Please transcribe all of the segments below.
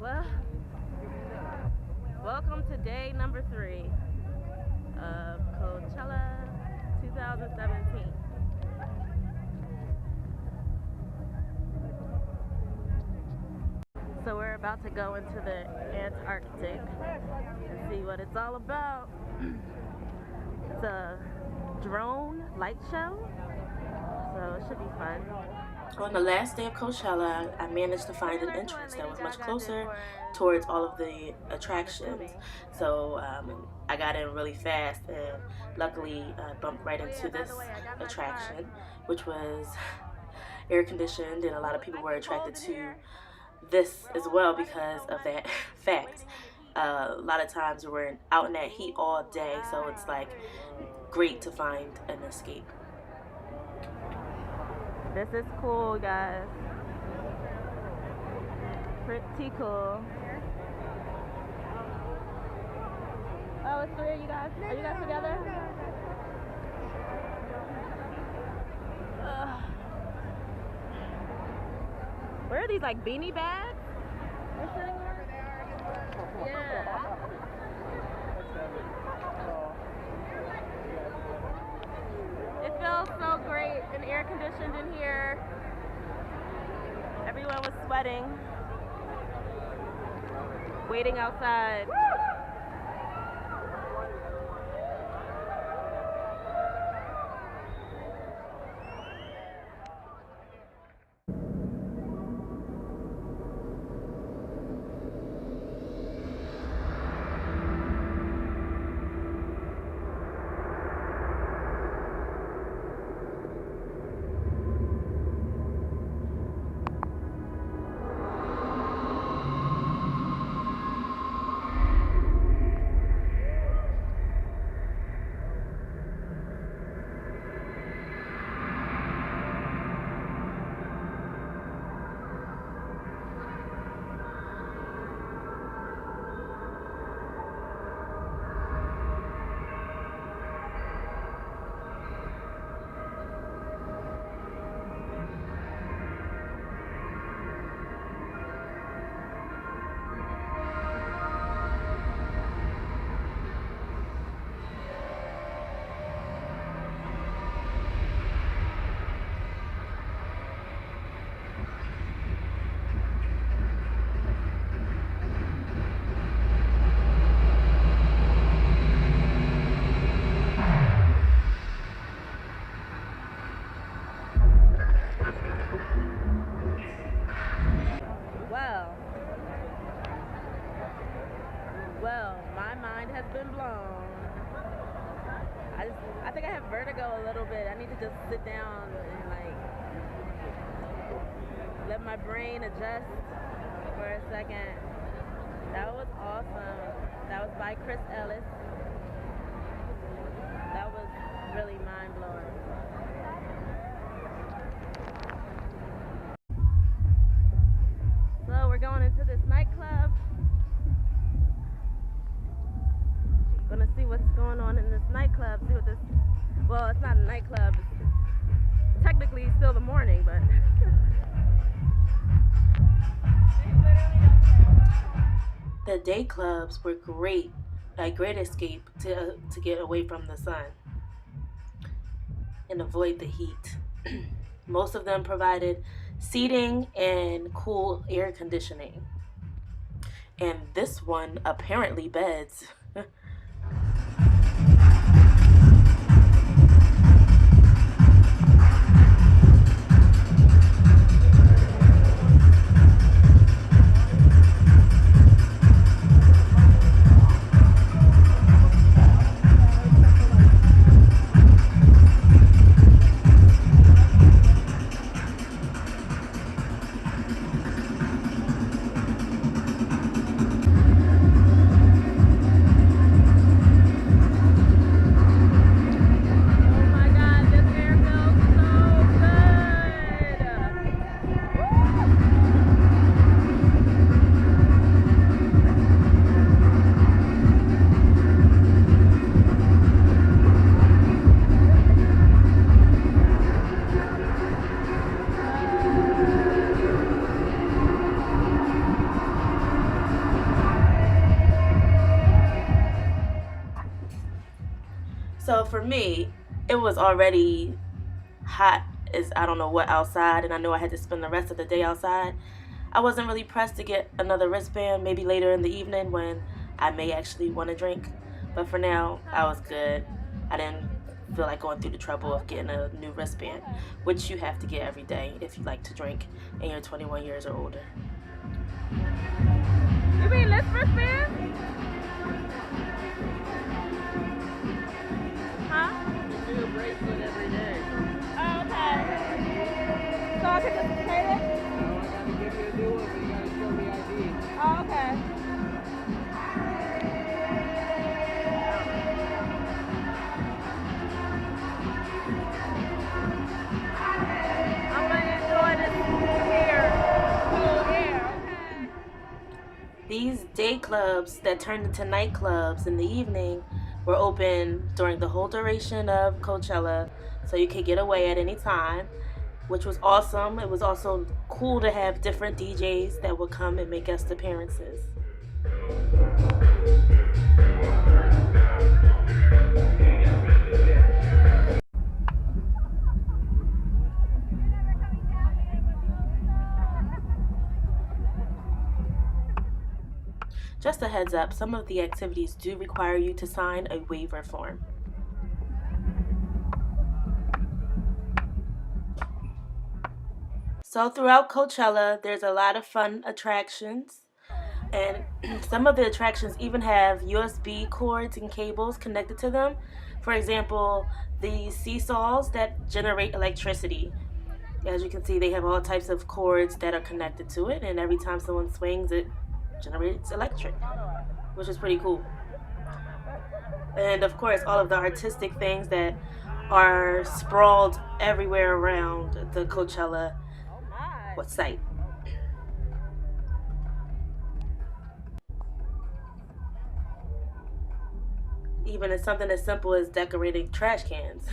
Well, welcome to day number 3 of Coachella 2017. So we're about to go into the Antarctic and see what it's all about. It's a drone light show, so it should be fun. On the last day of Coachella, I managed to find an entrance that was much closer towards all of the attractions. So I got in really fast, and luckily bumped right into this attraction, which was air conditioned, and a lot of people were attracted to this as well because of that fact. A lot of times we're out in that heat all day, so it's like great to find an escape. This is cool, guys. Pretty cool. Oh, it's 3 of you guys. Are you guys together? Where are these, like, beanie bags? They're sitting there? Yeah. It feels so great and air conditioned in here. Everyone was sweating, waiting outside. Well, my mind has been blown. I think I have vertigo a little bit. I need to just sit down and like let my brain adjust for a second. That was awesome. That was by Chris Ellis. That was really mind blowing. So we're going into this nightclub. Gonna see what's going on in this nightclub. See what this. Well, it's not a nightclub. It's technically still the morning, but. The day clubs were great, a great escape to get away from the sun and avoid the heat. Most of them provided seating and cool air conditioning. And this one apparently beds. So for me, it was already hot as I don't know what outside, and I knew I had to spend the rest of the day outside. I wasn't really pressed to get another wristband, maybe later in the evening when I may actually want to drink. But for now, I was good. I didn't feel like going through the trouble of getting a new wristband, which you have to get every day if you like to drink and you're 21 years or older. You mean this wristband? Huh? You do a bracelet every day. Oh, okay. So I can just pay it? No, I gotta give you a new one, but you gotta show me ID. Oh, okay. I'm gonna enjoy this here. Cool air, okay. These day clubs that turned into nightclubs in the evening were open during the whole duration of Coachella, so you could get away at any time, which was awesome. It was also cool to have different DJs that would come and make guest appearances. Just a heads up, some of the activities do require you to sign a waiver form. So throughout Coachella, there's a lot of fun attractions, and some of the attractions even have USB cords and cables connected to them. For example, the seesaws that generate electricity. As you can see, they have all types of cords that are connected to it, and every time someone swings, it generates electric, which is pretty cool. And of course, all of the artistic things that are sprawled everywhere around the Coachella site. Even as something as simple as decorating trash cans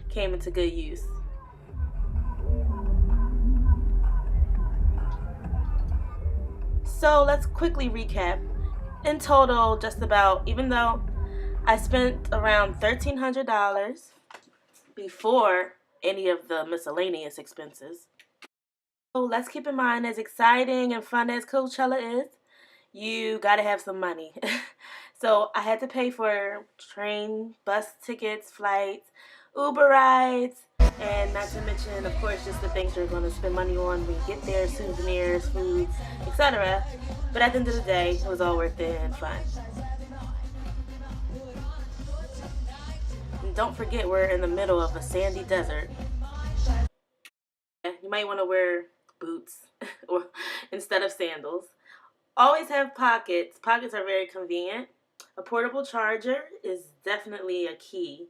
came into good use. So let's quickly recap. In total, just about, even though I spent around $1,300 before any of the miscellaneous expenses. So let's keep in mind, as exciting and fun as Coachella is, you gotta have some money. So I had to pay for train, bus tickets, flights, Uber rides, and not to mention, of course, just the things you're gonna spend money on when you get there, souvenirs, food, etc. But at the end of the day, it was all worth it and fun. And don't forget, we're in the middle of a sandy desert. You might want to wear boots or instead of sandals. Always have pockets. Pockets are very convenient. A portable charger is definitely a key,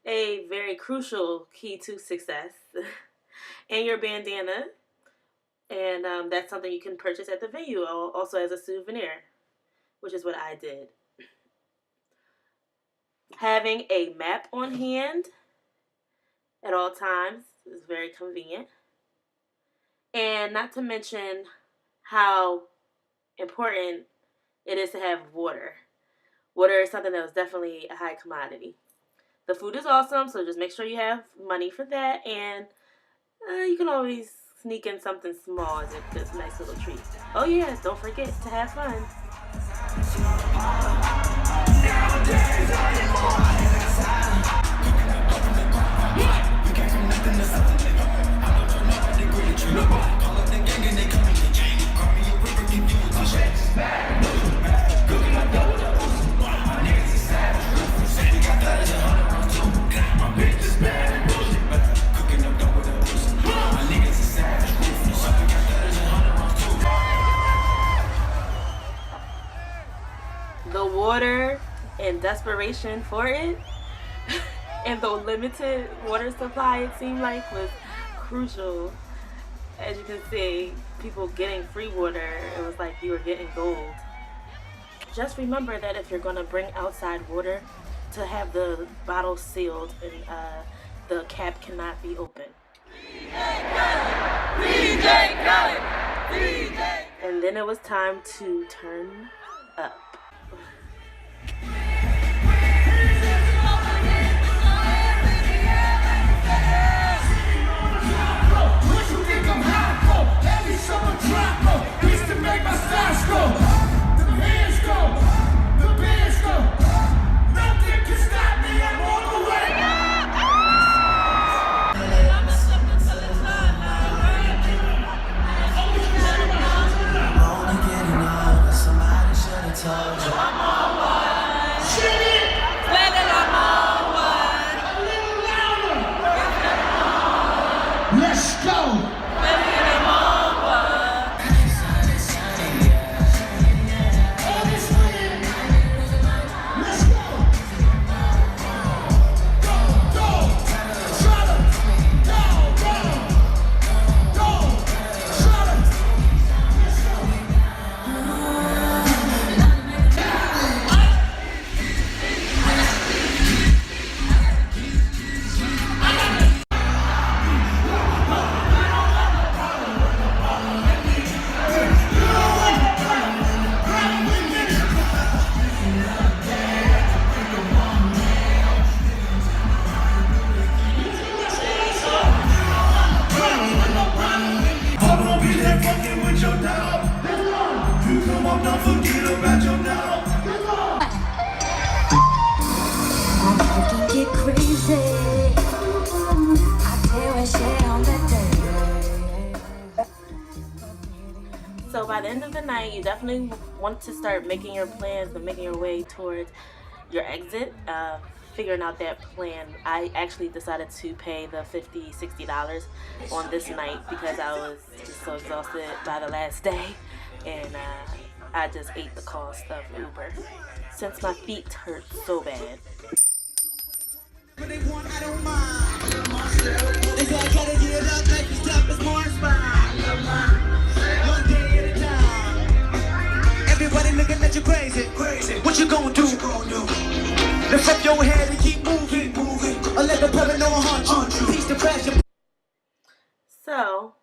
a very crucial key to success. And your bandana, and that's something you can purchase at the venue, also as a souvenir, which is what I did. Having a map on hand at all times is very convenient. And not to mention how important it is to have water. Water is something that was definitely a high commodity. The food is awesome, so just make sure you have money for that, and you can always sneak in something small as a nice little treat. Oh yeah, don't forget to have fun. The water and desperation for it and the limited water supply, it seemed like, was crucial. As you can see, people getting free water, it was like you were getting gold. Just remember that if you're going to bring outside water, to have the bottle sealed and the cap cannot be open. DJ Khaled! DJ! And then it was time to turn up. the night, you definitely want to start making your plans and making your way towards your exit. Figuring out that plan, I actually decided to pay the $50, $60 on this night because I was just so exhausted by the last day, and I just ate the cost of Uber since my feet hurt so bad. Everybody looking at you crazy. What you gonna do? Lift up your head and keep moving. Or let the brother know I haunt you. Teach the pressure. So,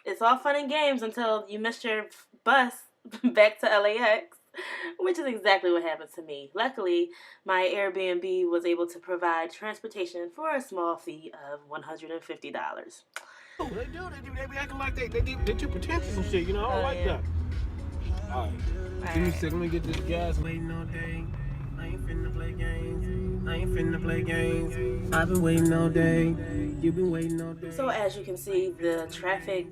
it's all fun and games until you miss your bus back to LAX, which is exactly what happened to me. Luckily, my Airbnb was able to provide transportation for a small fee of $150. They do. They be acting like they too pretentious and shit. You know, I don't like that. All right. Give me a second. Let me get this gas. Waiting all day. I ain't finna play games. I've been waiting all day. You've been waiting all day. So as you can see, the traffic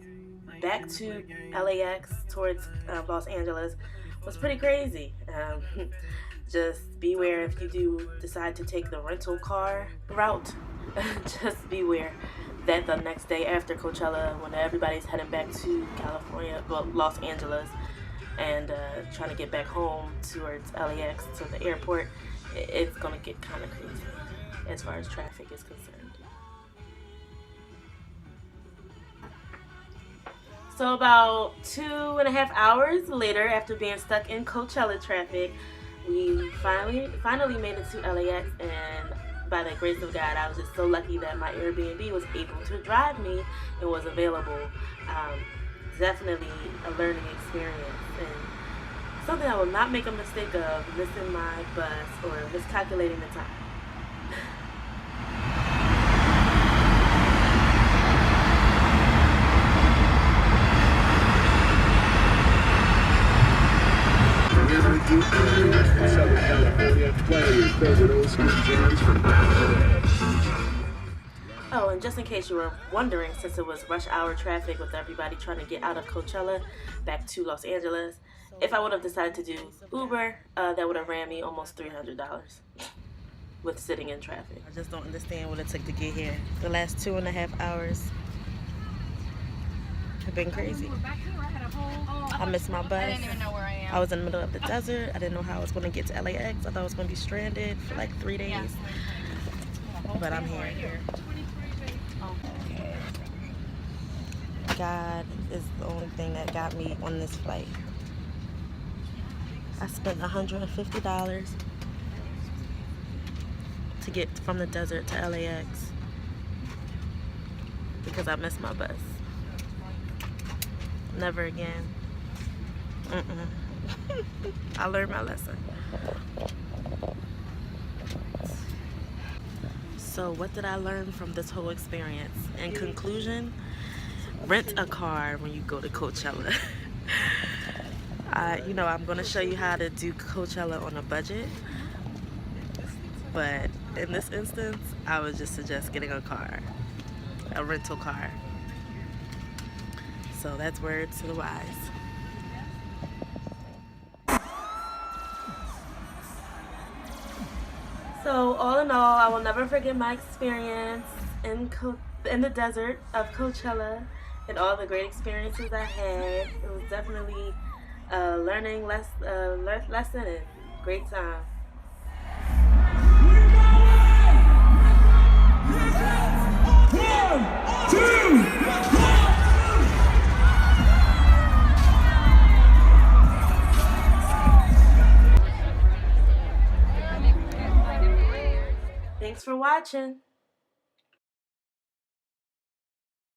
back to LAX towards Los Angeles was pretty crazy. Just beware if you do decide to take the rental car route. Just beware that the next day after Coachella, when everybody's heading back to California, well, Los Angeles, and trying to get back home towards LAX to the airport, it's gonna get kind of crazy as far as traffic is concerned. So about 2.5 hours later, after being stuck in Coachella traffic, we finally made it to LAX, and by the grace of God, I was just so lucky that my Airbnb was able to drive me and was available. Definitely a learning experience, and something I will not make a mistake of, missing my bus or miscalculating the time. Oh, and just in case you were wondering, since it was rush hour traffic with everybody trying to get out of Coachella back to Los Angeles, if I would have decided to do Uber, that would have ran me almost $300 with sitting in traffic. I just don't understand what it took to get here. The last 2.5 hours have been crazy. I missed my bus. I didn't even know where I am. I was in the middle of the desert. I didn't know how I was going to get to LAX. I thought I was going to be stranded for like 3 days. But I'm here. God is the only thing that got me on this flight. I spent $150 to get from the desert to LAX because I missed my bus. Never again. I learned my lesson. So what did I learn from this whole experience? In conclusion, rent a car when you go to Coachella. I'm going to show you how to do Coachella on a budget. But in this instance, I would just suggest getting a car, a rental car. So that's words to the wise. So all in all, I will never forget my experience in the desert of Coachella and all the great experiences I had. It was definitely a learning lesson and great time. Thanks for watching.